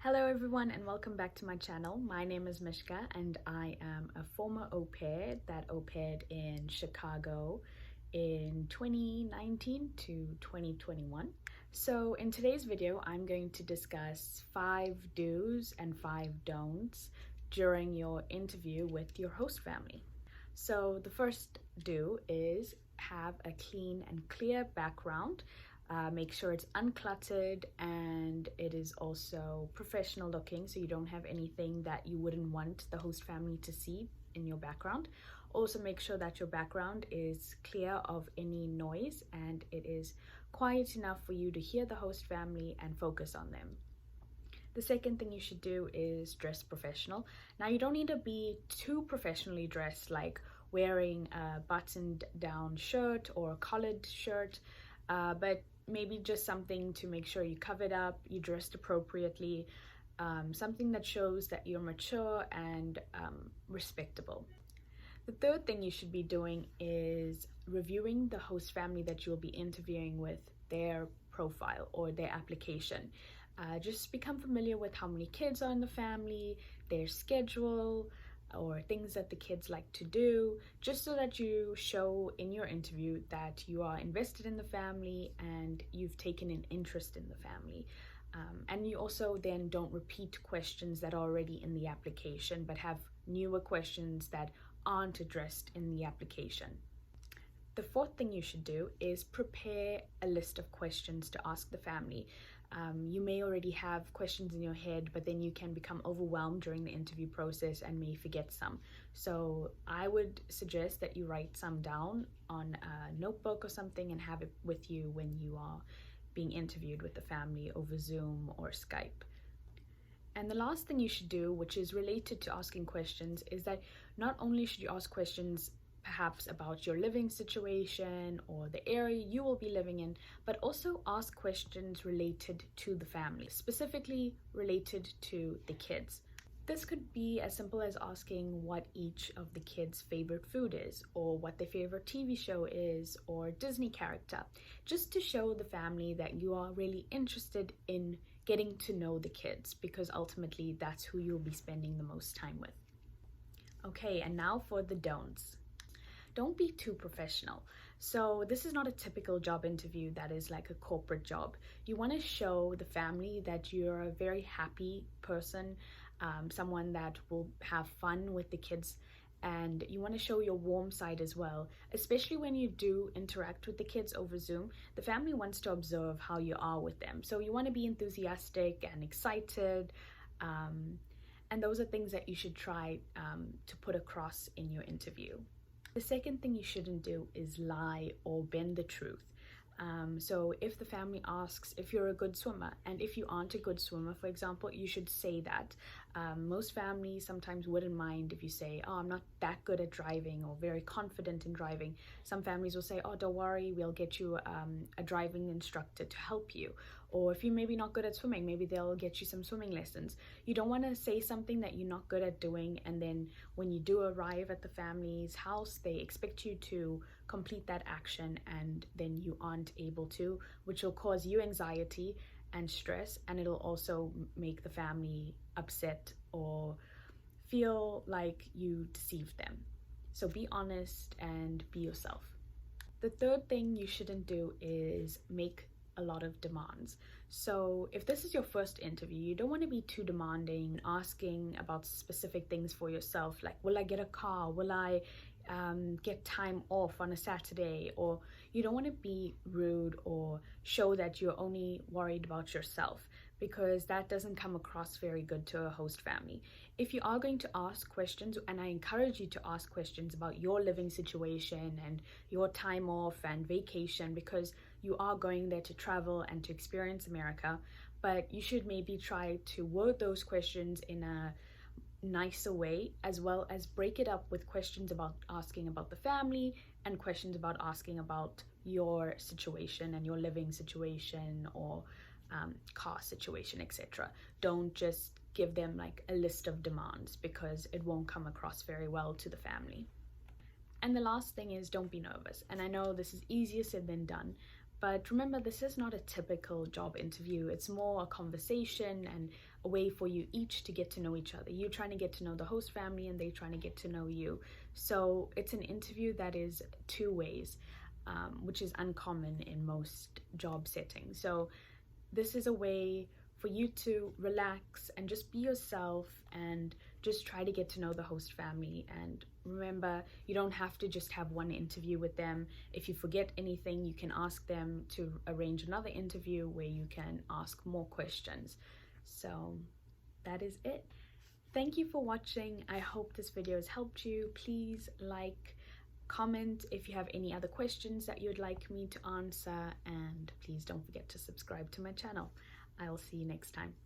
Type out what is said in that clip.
Hello everyone and welcome back to my channel. My name is Mishka and I am a former au pair that au paired in Chicago in 2019 to 2021. So in today's video, I'm going to discuss 5 do's and 5 don'ts during your interview with your host family. So the first do is have a clean and clear background. Make sure it's uncluttered and it is also professional looking, so you don't have anything that you wouldn't want the host family to see in your background. Also make sure that your background is clear of any noise and it is quiet enough for you to hear the host family and focus on them. The second thing you should do is dress professional. Now you don't need to be too professionally dressed, like wearing a buttoned down shirt or a collared shirt, but maybe just something to make sure you covered up, you dressed appropriately, something that shows that you're mature and respectable. The third thing you should be doing is reviewing the host family that you'll be interviewing with, their profile or their application. Just become familiar with how many kids are in the family, their schedule, or things that the kids like to do, just so that you show in your interview that you are invested in the family and you've taken an interest in the family. And you also then don't repeat questions that are already in the application, but have newer questions that aren't addressed in the application. The fourth thing you should do is prepare a list of questions to ask the family. You may already have questions in your head, but then you can become overwhelmed during the interview process and may forget some. So I would suggest that you write some down on a notebook or something and have it with you when you are being interviewed with the family over Zoom or Skype. And the last thing you should do, which is related to asking questions, is that not only should you ask questions perhaps about your living situation or the area you will be living in, but also ask questions related to the family, specifically related to the kids. This could be as simple as asking what each of the kids' favorite food is, or what their favorite TV show is, or Disney character, just to show the family that you are really interested in getting to know the kids, because ultimately that's who you'll be spending the most time with. Okay, and now for the don'ts. Don't be too professional. So this is not a typical job interview that is like a corporate job. You want to show the family that you're a very happy person, someone that will have fun with the kids, and you want to show your warm side as well. Especially when you do interact with the kids over Zoom, the family wants to observe how you are with them. So you want to be enthusiastic and excited, and those are things that you should try to put across in your interview. The second thing you shouldn't do is lie or bend the truth. So if the family asks if you're a good swimmer, and if you aren't a good swimmer, for example, you should say that. Most families sometimes wouldn't mind if you say, oh, I'm not that good at driving or very confident in driving. Some families will say, oh, don't worry, we'll get you a driving instructor to help you. Or if you're maybe not good at swimming, maybe they'll get you some swimming lessons. You don't want to say something that you're not good at doing, and then when you do arrive at the family's house, they expect you to complete that action and then you aren't able to, which will cause you anxiety and stress, and it'll also make the family upset or feel like you deceived them. So be honest and be yourself. The third thing you shouldn't do is make a lot of demands. So if this is your first interview, you don't want to be too demanding, asking about specific things for yourself, like will I get a car, will I get time off on a Saturday, or you don't want to be rude or show that you're only worried about yourself, because that doesn't come across very good to a host family. If you are going to ask questions, and I encourage you to ask questions about your living situation and your time off and vacation, because you are going there to travel and to experience America, but you should maybe try to word those questions in a nicer way, as well as break it up with questions about asking about the family and questions about asking about your situation and your living situation or car situation, etc. Don't just give them like a list of demands, because it won't come across very well to the family. And the last thing is, don't be nervous. And I know this is easier said than done, But remember, this is not a typical job interview. It's more a conversation and a way for you each to get to know each other. You're trying to get to know the host family and they're trying to get to know you. So it's an interview that is two ways, which is uncommon in most job settings. So this is a way for you to relax and just be yourself and just try to get to know the host family. And remember, you don't have to just have one interview with them. If you forget anything, you can ask them to arrange another interview where you can ask more questions. So that is it. Thank you for watching. I hope this video has helped you. Please like, comment if you have any other questions that you'd like me to answer, and please don't forget to subscribe to my channel. I'll see you next time.